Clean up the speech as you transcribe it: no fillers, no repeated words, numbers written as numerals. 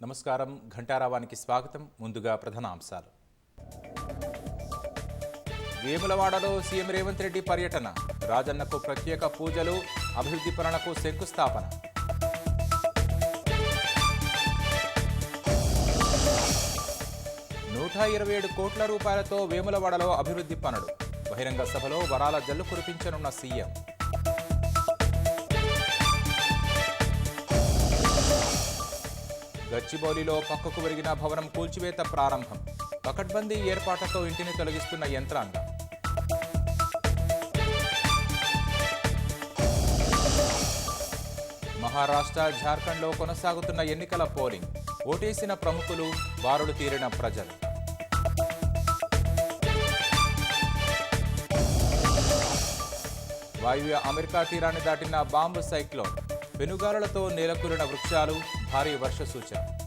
నమస్కారం. ఘంటారావానికి స్వాగతం. ముందుగా ప్రధాన అంశాలు. వేములవాడలో సీఎం రేవంత్ రెడ్డి పర్యటన. రాజన్నకు ప్రత్యేక పూజలు, అభివృద్ధి పనులకు శంకుస్థాపన. ₹127 కోట్ల వేములవాడలో అభివృద్ధి పనులు. బహిరంగ సభలో వరాల జల్లు కురిపించనున్న సీఎం. గచ్చిబౌలిలో పక్కకు విరిగిన భవనం కూల్చివేత ప్రారంభం. పకడ్బందీ ఏర్పాట్లతో ఇంటిని తొలగిస్తున్న యంత్రాంగం. మహారాష్ట్ర, జార్ఖండ్లో కొనసాగుతున్న ఎన్నికల పోలింగ్. ఓటేసిన ప్రముఖులు, బారులు తీరిన ప్రజలు. వాయువ్య అమెరికా తీరాన్ని దాటిన బాంబు సైక్లోన్. పెనుగాలులతో నేలకూలిన వృక్షాలు, భారీ వర్ష సూచన.